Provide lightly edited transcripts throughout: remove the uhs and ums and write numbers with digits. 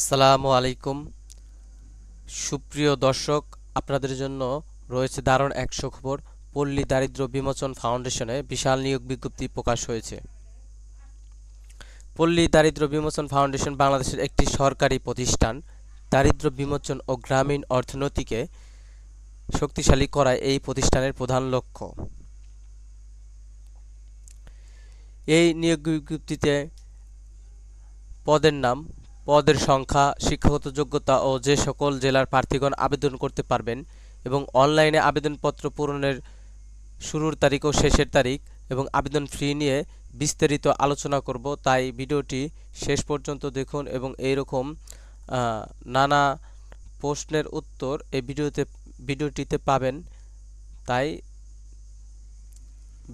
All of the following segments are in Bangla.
আসসালামু আলাইকুম সুপ্রিয় দর্শক, আপনাদের জন্য রয়েছে দারুণ এক সুখবর। পল্লী দারিদ্র্য বিমোচন ফাউন্ডেশনে বিশাল নিয়োগ বিজ্ঞপ্তি প্রকাশ হয়েছে। পল্লী দারিদ্র্য বিমোচন ফাউন্ডেশন বাংলাদেশের একটি সরকারি প্রতিষ্ঠান। দারিদ্র্য বিমোচন ও গ্রামীণ অর্থনীতিকে শক্তিশালী করাই এই প্রতিষ্ঠানের প্রধান লক্ষ্য। এই নিয়োগ বিজ্ঞপ্তিতে পদের নাম, পদের সংখ্যা, শিক্ষাগত যোগ্যতা ও যে সকল জেলার প্রার্থীগণ আবেদন করতে পারবেন এবং অনলাইনে আবেদনপত্র পূরণের শুরুর তারিখ ও শেষের তারিখ এবং আবেদন ফি নিয়ে বিস্তারিত আলোচনা করব। তাই ভিডিওটি শেষ পর্যন্ত দেখুন এবং এইরকম নানা প্রশ্নের উত্তর এই ভিডিওটিতে পাবেন। তাই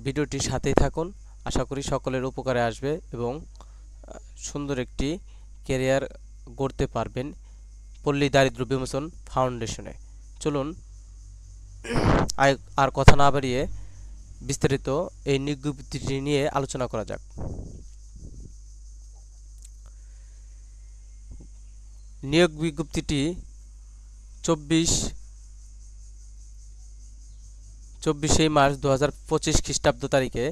ভিডিওটির সাথেই থাকুন। আশা করি সকলের উপকারে আসবে এবং সুন্দর একটি ক্যারিয়ার গড়তে পারবেন পল্লী দারিদ্র্য বিমোচন ফাউন্ডেশনে। চলুন আর কথা না বাড়িয়ে বিস্তারিত এই নিয়োগ বিজ্ঞপ্তিটি নিয়ে আলোচনা করা যাক। নিয়োগ বিজ্ঞপ্তিটি 24শে মার্চ 2025 খ্রিস্টাব্দ তারিখে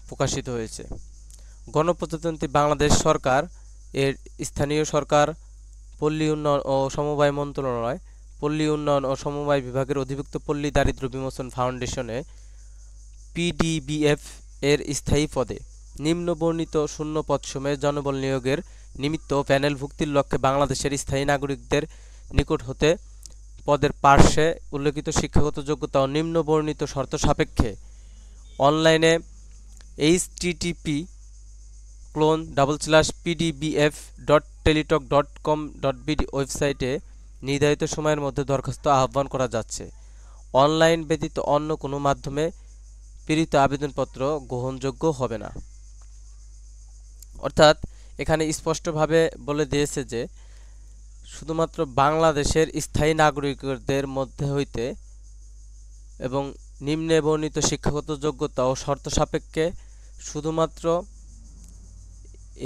প্রকাশিত হয়েছে। গণপ্রজাতন্ত্রী বাংলাদেশ সরকার এর স্থানীয় সরকার, পল্লী উন্নয়ন ও সমবায় মন্ত্রণালয়, পল্লী উন্নয়ন ও সমবায় বিভাগের অধিভুক্ত পল্লী দারিদ্র্য বিমোচন ফাউন্ডেশনে পিডিবিএফ এর স্থায়ী পদে নিম্নবর্ণিত শূন্য পদসমূহে জনবল নিয়োগের নিমিত্ত প্যানেল ভুক্তির লক্ষ্যে বাংলাদেশের স্থায়ী নাগরিকদের নিকট হতে পদের পার্শ্বে উল্লেখিত শিক্ষাগত যোগ্যতা ও নিম্নবর্ণিত শর্ত সাপেক্ষে অনলাইনে http://pdbf.teletalk.com.bd ওয়েবসাইটে নির্ধারিত সময়ের মধ্যে দরখাস্ত আহ্বান করা যাচ্ছে। অনলাইন ব্যতীত অন্য কোনো মাধ্যমে প্রেরিত আবেদনপত্র গ্রহণযোগ্য হবে না। অর্থাৎ এখানে স্পষ্টভাবে বলে দিয়েছে যে শুধুমাত্র বাংলাদেশের স্থায়ী নাগরিকদের মধ্যে হইতে এবং নিম্নে বর্ণিত শিক্ষাগত যোগ্যতা ও শর্ত সাপেক্ষে শুধুমাত্র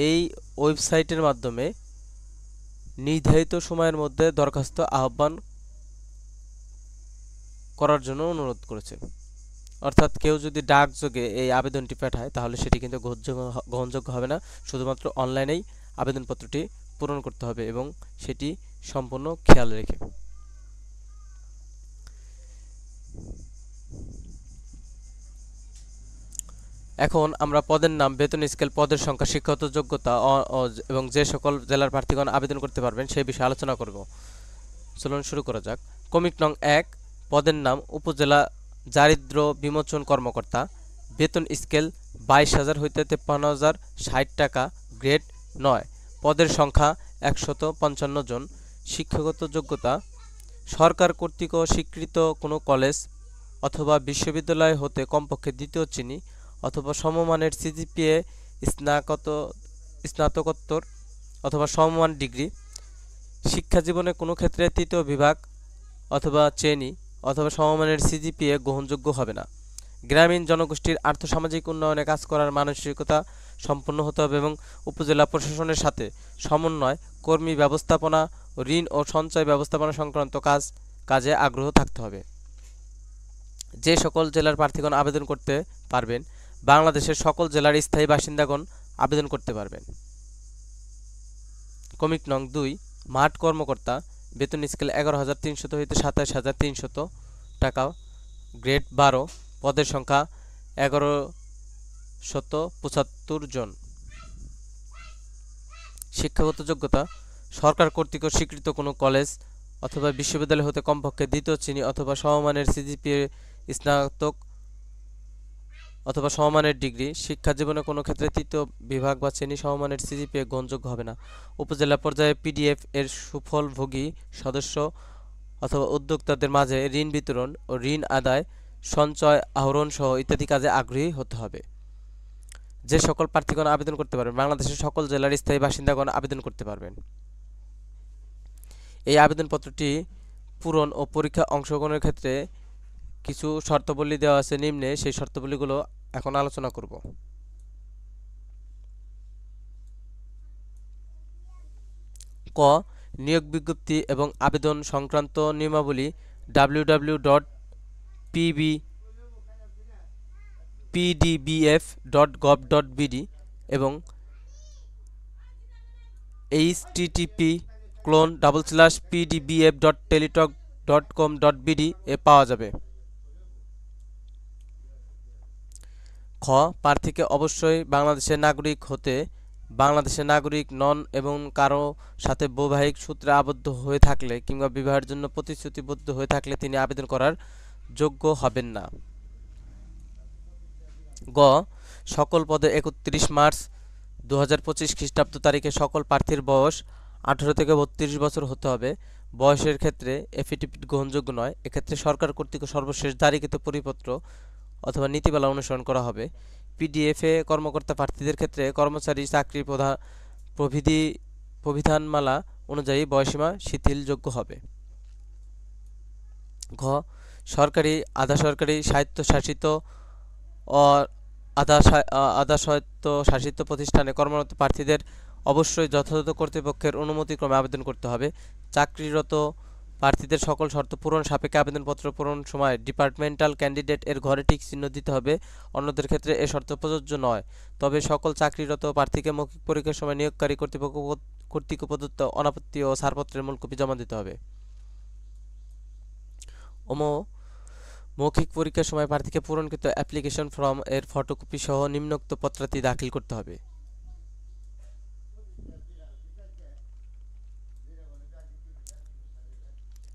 এই ওয়েবসাইটের মাধ্যমে নির্ধারিত সময়ের মধ্যে দরখাস্ত আহ্বান করার জন্য অনুরোধ করেছে। অর্থাৎ কেউ যদি ডাকযোগে এই আবেদনটি পাঠায় তাহলে সেটি কিন্তু গ্রহণযোগ্য হবে না। শুধুমাত্র অনলাইনেই আবেদনপত্রটি পূরণ করতে হবে এবং সেটি সম্পূর্ণ খেয়াল রেখে। এখন আমরা পদের নাম, বেতন স্কেল, পদের সংখ্যা, শিক্ষাগত যোগ্যতা এবং যে সকল জেলার প্রার্থীগণ আবেদন করতে পারবেন সেই বিষয়ে আলোচনা করব। চলুন শুরু করা যাক। ক্রমিক নং 1, পদের নাম উপজেলা দারিদ্র্য বিমোচন কর্মকর্তা, বেতন স্কেল 22,000 হইতে 53,060 টাকা, গ্রেড 9, পদের সংখ্যা 155 জন, শিক্ষাগত যোগ্যতা সরকার কর্তৃক স্বীকৃত কোনো কলেজ অথবা বিশ্ববিদ্যালয় হতে কমপক্ষে দ্বিতীয় শ্রেণী অথবা সমমানের সিজিপিএ, স্নাতকোত্তর অথবা সমমান ডিগ্রি, শিক্ষাজীবনে কোনো ক্ষেত্রে তৃতীয় বিভাগ অথবা শ্রেণী অথবা সমমানের সিজিপিএ গ্রহণযোগ্য হবে না। গ্রামীণ জনগোষ্ঠীর আর্থসামাজিক উন্নয়নে কাজ করার মানসিকতা সম্পন্ন হতে হবে এবং উপজেলা প্রশাসনের সাথে সমন্বয়, কর্মী ব্যবস্থাপনা, ঋণ ও সঞ্চয় ব্যবস্থাপনা সংক্রান্ত কাজে আগ্রহ থাকতে হবে। যে সকল জেলার প্রার্থীগণ আবেদন করতে পারবেন, বাংলাদেশের সকল জেলার স্থায়ী বাসিন্দাগণ আবেদন করতে পারবেন। ক্রমিক নং 2, মাঠ কর্মকর্তা, বেতন স্কেল 11,300 হইতে 27,300 টাকা, গ্রেড 12, পদের সংখ্যা 1,175 জন, শিক্ষাগত যোগ্যতা সরকার কর্তৃক স্বীকৃত কোনো কলেজ অথবা বিশ্ববিদ্যালয় হতে কমপক্ষে দ্বিতীয় শ্রেণী অথবা সমমানের সিজিপিএ, স্নাতক অথবা সমমানের ডিগ্রি, শিক্ষাজীবনে কোনো ক্ষেত্রে তৃতীয় বিভাগ বা শ্রেণী, সমমানের সিজিপিএ গ্রহণযোগ্য হবে না। উপজেলা পর্যায়ে পিডিএফ এর সুফলভোগী সদস্য অথবা উদ্যোক্তাদের মাঝে ঋণ বিতরণ ও ঋণ আদায়, সঞ্চয় আহরণ সহ ইত্যাদি কাজে আগ্রহী হতে হবে। যে সকল প্রার্থীগণ আবেদন করতে পারবেন, বাংলাদেশের সকল জেলার স্থায়ী বাসিন্দাগণ আবেদন করতে পারবেন। এই আবেদনপত্রটি পূরণ ও পরীক্ষা অংশগ্রহণের ক্ষেত্রে কিছু শর্তাবলী দেওয়া আছে নিম্নে, সেই শর্তাবলীগুলো এখন আলোচনা করব। ক, নিয়োগ বিজ্ঞপ্তি এবং আবেদন সংক্রান্ত নিয়মাবলী www.pdbf.gov.bd এবং http://pdbf.teletalk.com.bd এ পাওয়া যাবে। খ প্রার্থীকে অবশ্যই বাংলাদেশের নাগরিক হতে বাংলাদেশের নাগরিক নন এবং কারো সাথে বৈবাহিক সূত্রে আবদ্ধ হয়ে থাকলে কিংবা বিবাহের জন্য প্রতিশ্রুতিবদ্ধ হয়ে থাকলে তিনি আবেদন করার যোগ্য হবেন না। গ সকল পদে 31 মার্চ 2025 খ্রিস্টাব্দ তারিখে সকল প্রার্থীর বয়স 18 থেকে 32 বছর হতে হবে। বয়সের ক্ষেত্রে এফিডেভিট গ্রহণযোগ্য নয়। এক্ষেত্রে সরকার কর্তৃক সর্বশেষ জারিকৃত পরিপত্র অথবা নীতিমালা অনুসরণ করা হবে। পিডিএফএ কর্মকর্তা প্রার্থীদের ক্ষেত্রে কর্মচারী চাকরি প্রবিধানমালা অনুযায়ী বয়সীমা শিথিলযোগ্য হবে। ঘ সরকারি, আধা সরকারি, স্বায়ত্তশাসিত ও আধা স্বায়ত্তশাসিত প্রতিষ্ঠানে কর্মরত প্রার্থীদের অবশ্যই যথাযথ কর্তৃপক্ষের অনুমতিক্রমে আবেদন করতে হবে। চাকরিরত প্রার্থীদের সকল শর্ত পূরণ সাপেক্ষে আবেদনপত্র পূরণ সময় ডিপার্টমেন্টাল ক্যান্ডিডেট এর ঘরে টিক চিহ্ন দিতে হবে। অন্যদের ক্ষেত্রে এ শর্ত প্রযোজ্য নয়। তবে সকল চাকরিরত প্রার্থীকে মৌখিক পরীক্ষার সময় নিয়োগকারী কর্তৃপক্ষ কর্তৃক প্রদত্ত অনাপত্তি ও ছাড়পত্রের মূল কপি জমা দিতে হবে। মৌখিক পরীক্ষার সময় প্রার্থীকে পূরণকৃত অ্যাপ্লিকেশন ফর্ম এর ফটোকপি সহ নিম্নোক্ত পত্রাদি দাখিল করতে হবে।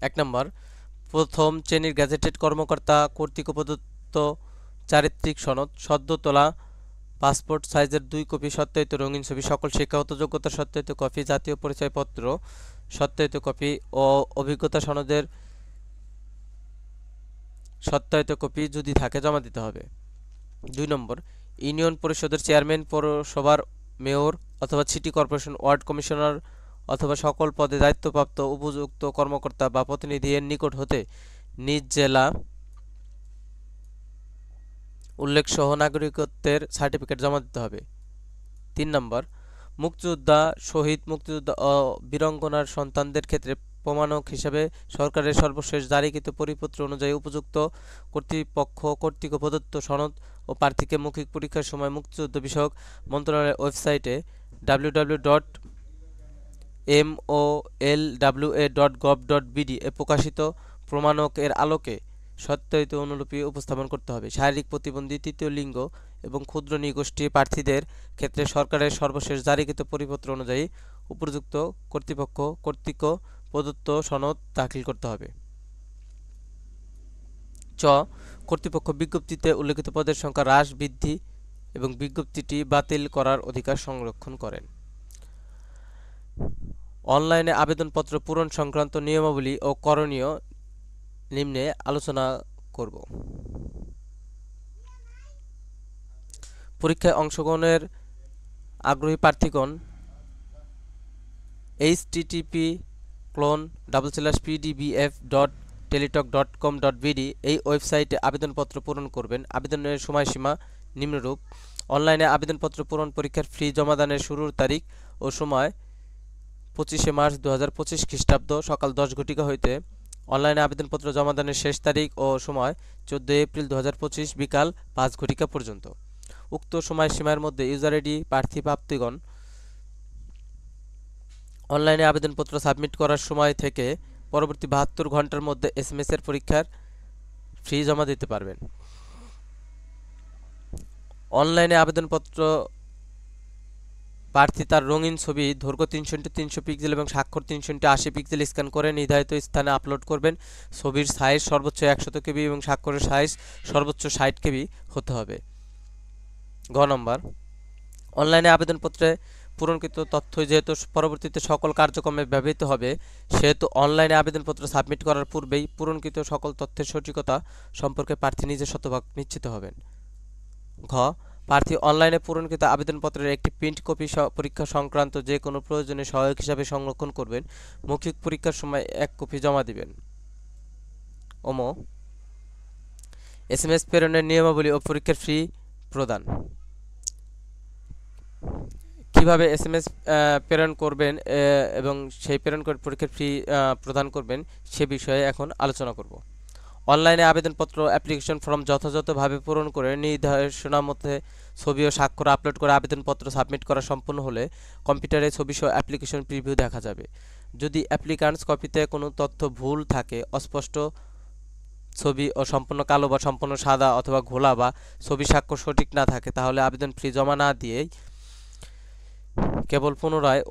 1 নম্বর, প্রথম শ্রেণীর গ্যাজেটেড কর্মকর্তা কর্তৃক প্রদত্ত চারিত্রিক সনদ, সদ্য তোলা পাসপোর্ট সাইজের 2 কপি, সত্যায়িত রঙিন ছবি, সকল শিক্ষাগত যোগ্যতার সত্যায়িত কপি, জাতীয় পরিচয়পত্র সত্যায়িত কপি ও অভিজ্ঞতা সনদের সত্যায়িত কপি যদি থাকে জমা দিতে হবে। 2 নম্বর, ইউনিয়ন পরিষদের চেয়ারম্যান, পৌরসভার মেয়র অথবা সিটি কর্পোরেশন ওয়ার্ড কমিশনার অথবা সকল পদে দায়িত্বপ্রাপ্ত উপযুক্ত কর্মকর্তা বা প্রতিনিধি এর নিকট হতে নিজ জেলা উল্লেখ সহ নাগরিকত্বের সার্টিফিকেট জমা দিতে হবে। 3 নম্বর, মুক্তিযোদ্ধা, শহীদ, মুক্তিযোদ্ধা ও বীরাঙ্গনার সন্তানদের ক্ষেত্রে প্রমাণক হিসাবে সরকারের সর্বশেষ জারিকৃত পরিপত্র অনুযায়ী উপযুক্ত কর্তৃপক্ষ কর্তৃক প্রদত্ত সনদ ও প্রার্থীকে মৌখিক পরীক্ষার সময় মুক্তিযুদ্ধ বিষয়ক মন্ত্রণালয়ের ওয়েবসাইটে www.molwa.gov.bd এ প্রকাশিত প্রমাণক এর আলোকে সত্যায়িত অনুলিপি উপস্থাপন করতে হবে। শারীরিক প্রতিবন্ধী, তৃতীয় লিঙ্গ এবং ক্ষুদ্র নৃগোষ্ঠী প্রার্থীদের ক্ষেত্রে সরকারের সর্বশেষ জারিকৃত পরিপত্র অনুযায়ী উপযুক্ত কর্তৃপক্ষ কর্তৃক প্রদত্ত সনদ দাখিল করতে হবে। চ কর্তৃপক্ষ বিজ্ঞপ্তিতে উল্লেখিত পদের সংখ্যা হ্রাস, বৃদ্ধি এবং বিজ্ঞপ্তিটি বাতিল করার অধিকার সংরক্ষণ করেন। অনলাইনে আবেদনপত্র পূরণ সংক্রান্ত নিয়মাবলী ও করণীয় নিম্নে আলোচনা করব। পরীক্ষায় অংশগ্রহণের আগ্রহী প্রার্থীগণ http://pdbf.teletalk.com.bd এই ওয়েবসাইটে আবেদনপত্র পূরণ করবেন। আবেদনের সময়সীমা নিম্নরূপ: অনলাইনে আবেদনপত্র পূরণ, পরীক্ষার ফি জমাদানের শুরুর তারিখ ও সময় 25 মার্চ 2025 খ্রিস্টাব্দ সকাল 10 ঘটিকা হইতে অনলাইনে আবেদনপত্র জমাদানের শেষ তারিখ ও সময় 14 এপ্রিল 2025 বিকাল 5 ঘটিকা পর্যন্ত। উক্ত সময়সীমার মধ্যে ইউজার আইডি প্রার্থী প্রাপ্তিগণ অনলাইনে আবেদনপত্র সাবমিট করার সময় থেকে পরবর্তী 72 ঘন্টার মধ্যে এসএমএস এর পরীক্ষার ফি জমা দিতে পারবেন। অনলাইনে আবেদনপত্র প্রার্থী তার রঙিন ছবি দৈর্ঘ্য 300x300 পিক্সেল এবং স্বাক্ষর 300x80 পিক্সেল স্ক্যান করে নির্ধারিত স্থানে আপলোড করবেন। ছবির সাইজ সর্বোচ্চ 100 কেবি এবং স্বাক্ষরের সাইজ সর্বোচ্চ 60 কেবি হতে হবে। গ নম্বর, অনলাইনে আবেদনপত্রে পূরণকৃত তথ্য যেহেতু পরবর্তীতে সকল কার্যক্রমে ব্যবহৃত হবে, সেহেতু অনলাইনে আবেদনপত্র সাবমিট করার পূর্বেই পূরণকৃত সকল তথ্যের সঠিকতা সম্পর্কে প্রার্থী নিজে শতভাগ নিশ্চিত হবেন। ঘ প্রার্থী অনলাইনে পূরণকৃত আবেদনপত্রের একটি প্রিন্ট কপি পরীক্ষা সংক্রান্ত যে কোনো প্রয়োজনে সহায়ক হিসাবে সংরক্ষণ করবেন। মৌখিক পরীক্ষার সময় 1 কপি জমা দিবেন। এসএমএস প্রেরণের নিয়মাবলী ও পরীক্ষার ফি প্রদান। কি কিভাবে এসএমএস প্রেরণ করবেন এবং সেই প্রেরণ করে পরীক্ষার ফি প্রদান করবেন সে বিষয়ে এখন আলোচনা করব। অনলাইনে আবেদনপত্র অ্যাপ্লিকেশন ফর্ম যথাযথভাবে পূরণ করে নির্দেশনা মতে ছবি ও স্বাক্ষর আপলোড করে আবেদনপত্র সাবমিট করা সম্পূর্ণ হলে কম্পিউটারে ছবি সহ অ্যাপ্লিকেশন প্রিভিউ দেখা যাবে। যদি অ্যাপ্লিক্যান্টস কপিতে কোনো তথ্য ভুল থাকে, অস্পষ্ট ছবি ও সম্পূর্ণ কালো বা সম্পূর্ণ সাদা অথবা ঘোলা বা ছবি স্বাক্ষর সঠিক না থাকে, তাহলে আবেদন ফি জমা না দিয়েই কেবল পুনরায়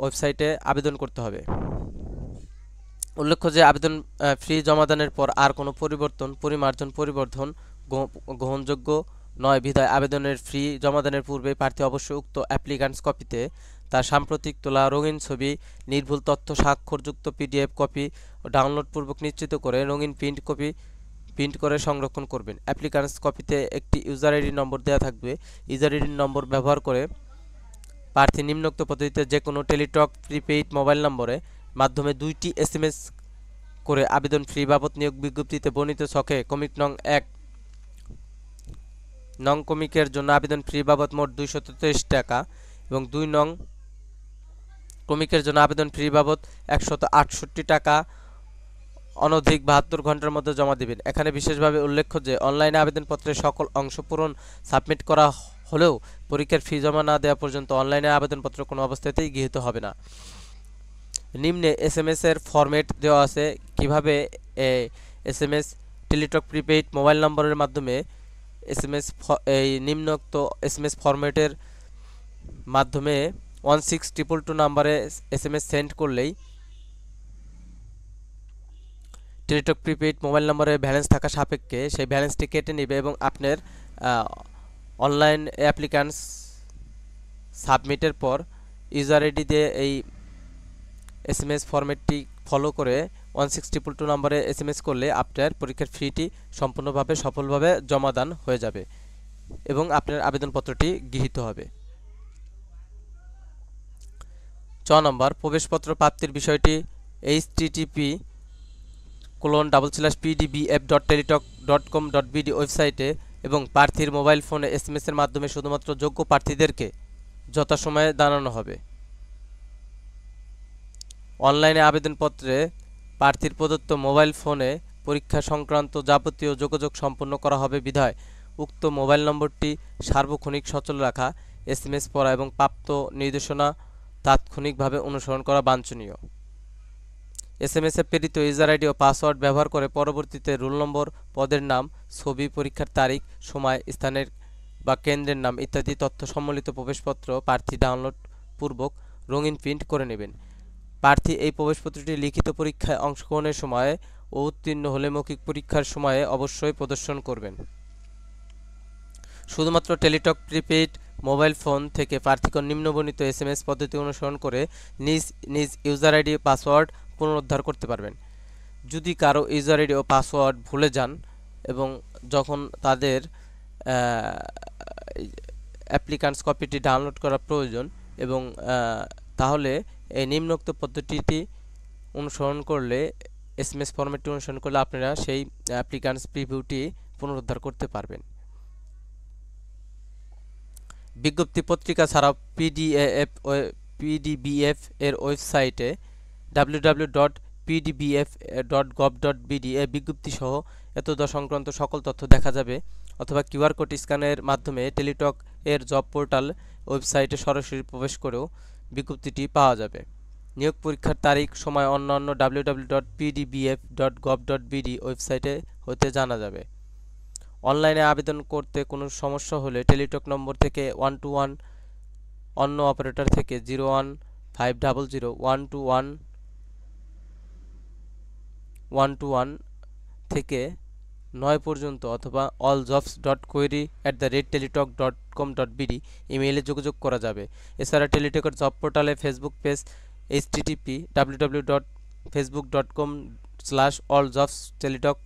ওয়েবসাইটে আবেদন করতে হবে। উল্লেখ্য যে আবেদন ফি জমাদানের পর আর কোনো পরিবর্ধন গ্রহণযোগ্য নয় বিধায় আবেদনের ফি জমাদানের পূর্বে প্রার্থী অবশ্যই উক্ত অ্যাপ্লিক্যান্টস কপিতে তার সাম্প্রতিক তোলা রঙিন ছবি, নির্ভুল তথ্য স্বাক্ষরযুক্ত পিডিএফ কপি ডাউনলোডপূর্বক নিশ্চিত করে রঙিন প্রিন্ট করে সংরক্ষণ করবেন। অ্যাপ্লিক্যান্টস কপিতে একটি ইউজার আইডি নম্বর দেওয়া থাকবে। ইউজার আইডি নম্বর ব্যবহার করে প্রার্থী নিম্নোক্ত পদ্ধতিতে যে কোনো টেলিটক প্রিপেইড মোবাইল নম্বরে মাধ্যমে 2টি এসএমএস করে আবেদন ফি বাবদ নিয়োগ বিজ্ঞপ্তিতে বর্ণিত ছকে কমিক নং 1 নং কমিকের জন্য আবেদন ফি বাবদ মোট 223 টাকা এবং 2 নং কমিকের জন্য আবেদন ফি বাবদ 168 টাকা অনধিক 72 ঘন্টার মধ্যে জমা দিবেন। এখানে বিশেষভাবে উল্লেখ্য যে অনলাইনে আবেদনপত্রের সকল অংশ পূরণ সাবমিট করা হলেও পরীক্ষার ফি জমা না দেওয়া পর্যন্ত অনলাইনে আবেদনপত্র কোনো অবস্থাতেই গৃহীত হবে না। নিম্নে এসএমএস এর ফরম্যাট দেওয়া আছে। কিভাবে এসএমএস টেলিটক প্রিপেইড মোবাইল নম্বরের মাধ্যমে এসএমএস এই নিম্নোক্ত এসএমএস ফরম্যাটের মাধ্যমে 16222 নম্বরে এসএমএস সেন্ড করলেই টেলিটক প্রিপেইড মোবাইল নম্বরে ব্যালেন্স থাকা সাপেক্ষে সেই ব্যালেন্সটি কেটে নেবে এবং আপনার অনলাইন অ্যাপ্লিক্যান্টস সাবমিটের পর ইউজার আইডি দিয়ে এই এসএমএস ফরম্যাটটি ফলো করে 16222 নম্বরে এসএমএস করলে আপনার পরীক্ষার ফিটি সম্পূর্ণভাবে সফলভাবে জমাদান হয়ে যাবে এবং আপনার আবেদনপত্রটি গৃহীত হবে। 6 নম্বর প্রবেশপত্র প্রাপ্তির বিষয়টি http://pdbf.teletalk.com.bd ওয়েবসাইটে এবং প্রার্থীর মোবাইল ফোনে এসএমএস এর মাধ্যমে শুধুমাত্র যোগ্য প্রার্থীদেরকে যথাসময়ে জানানো হবে। অনলাইনে আবেদনপত্রে প্রার্থীর প্রদত্ত মোবাইল ফোনে পরীক্ষা সংক্রান্ত যাবতীয় যোগাযোগ সম্পন্ন করা হবে বিধায় উক্ত মোবাইল নম্বরটি সার্বক্ষণিক সচল রাখা, এসএমএস পড়া এবং প্রাপ্ত নির্দেশনা তাৎক্ষণিকভাবে অনুসরণ করা বাঞ্ছনীয়। এসএমএস এ প্রেরিত ইউজার আইডি ও পাসওয়ার্ড ব্যবহার করে পরবর্তীতে রোল নম্বর, পদের নাম, ছবি, পরীক্ষার তারিখ, সময়, স্থানের বা কেন্দ্রের নাম ইত্যাদি তথ্য সম্বলিত প্রবেশপত্র প্রার্থী ডাউনলোড পূর্বক রঙিন প্রিন্ট করে নেবেন। প্রার্থী এই প্রবেশপত্রটি লিখিত পরীক্ষায় অংশগ্রহণের সময়ে ও উত্তীর্ণ হলে মৌখিক পরীক্ষার সময়ে অবশ্যই প্রদর্শন করবেন। শুধুমাত্র টেলিটক প্রিপেইড মোবাইল ফোন থেকে প্রার্থীগণ নিম্নবর্ণিত এসএমএস পদ্ধতি অনুসরণ করে নিজ নিজ ইউজার আইডি পাসওয়ার্ড পুনরুদ্ধার করতে পারবেন। যদি কারো ইউজার আইডি ও পাসওয়ার্ড ভুলে যান এবং যখন তাদের অ্যাপ্লিক্যান্টস কপিটি ডাউনলোড করা প্রয়োজন এবং তাহলে এই নিম্নোক্ত পদ্ধতিটি অনুসরণ করলে এসএমএস ফরম্যাটটি অনুসরণ করলে আপনারা সেই অ্যাপ্লিক্যান্টস প্রিভিউটি পুনরুদ্ধার করতে পারবেন। বিজ্ঞপ্তি পত্রিকা ছাড়াও পিডিবিএফ এর ওয়েবসাইটে www.pdbf.gov.bd এ বিজ্ঞপ্তি সহ এতদ সংক্রান্ত সকল তথ্য দেখা যাবে অথবা কিউআর কোড স্ক্যানের মাধ্যমে টেলিটক এর জব পোর্টাল ওয়েবসাইটে সরাসরি প্রবেশ করেও বিজ্ঞপ্তিটি পাওয়া যাবে। নিয়োগ পরীক্ষার তারিখ, সময় অন্যান্য www.pdbf.gov.bd ওয়েবসাইটে হতে জানা যাবে। অনলাইনে আবেদন করতে কোনো সমস্যা হলে টেলিটক নম্বর থেকে 121, অন্য অপারেটর থেকে 01500121 থেকে 9 পর্যন্ত অথবা alljobs.query@teletalk.com.bd ইমেইলে যোগাযোগ করা যাবে। এছাড়া টেলিটকের জব পোর্টালে ফেসবুক পেজ http://www.facebook.com/alljobsteletalk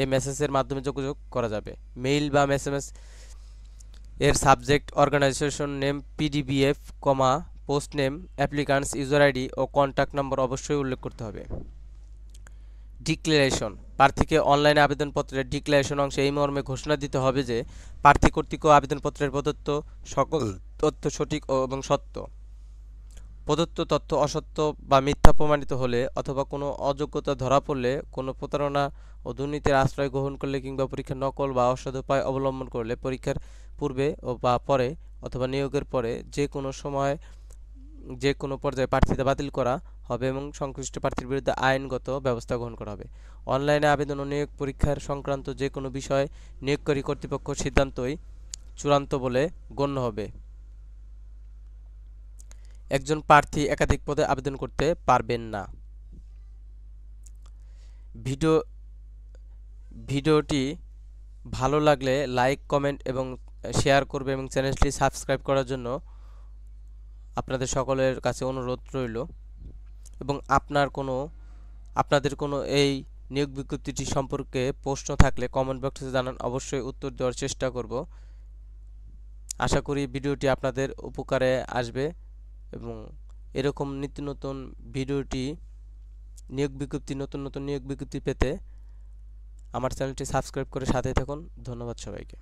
এই মেসেজের মাধ্যমে যোগাযোগ করা যাবে। মেইল বা এসএমএস এর subject, organisation name, PDBF, post name, applicants user ID ও কন্ট্যাক্ট নম্বর অবশ্যই উল্লেখ করতে হবে। ডিক্লারেশন, প্রার্থীকে অনলাইনে আবেদনপত্রের ডিক্লারেশন অংশে এই মর্মে ঘোষণা দিতে হবে যে প্রার্থী কর্তৃক আবেদনপত্রের প্রদত্ত সকল তথ্য সঠিক এবং সত্য। প্রদত্ত তথ্য অসত্য বা মিথ্যা প্রমাণিত হলে অথবা কোনো অযোগ্যতা ধরা পড়লে, কোনো প্রতারণা ও দুর্নীতির আশ্রয় গ্রহণ করলে কিংবা পরীক্ষার নকল বা অসৎ উপায় অবলম্বন করলে পরীক্ষার পূর্বে বা পরে অথবা নিয়োগের পরে যে কোনো সময় যে কোনো পর্যায়ে প্রার্থিতা বাতিল করা হবে এবং সংশ্লিষ্ট প্রার্থীর বিরুদ্ধে আইনগত ব্যবস্থা গ্রহণ করা হবে। অনলাইনে আবেদন ও নিয়োগ পরীক্ষার সংক্রান্ত যে কোনো বিষয় নিয়োগকারী কর্তৃপক্ষের সিদ্ধান্তই চূড়ান্ত বলে গণ্য হবে। একজন প্রার্থী একাধিক পদে আবেদন করতে পারবেন না। ভিডিওটি ভালো লাগলে লাইক, কমেন্ট এবং শেয়ার করবে এবং চ্যানেলটি সাবস্ক্রাইব করার জন্য আপনাদের সকলের কাছে অনুরোধ রইল। এবং আপনাদের কোনো এই নিয়োগ বিজ্ঞপ্তিটি সম্পর্কে প্রশ্ন থাকলে কমেন্ট বক্সে জানান, অবশ্যই উত্তর দেওয়ার চেষ্টা করব। আশা করি ভিডিওটি আপনাদের উপকারে আসবে এবং এরকম নিত্য নতুন নতুন নতুন নিয়োগ বিজ্ঞপ্তি পেতে আমার চ্যানেলটি সাবস্ক্রাইব করে সাথে থাকুন। ধন্যবাদ সবাইকে।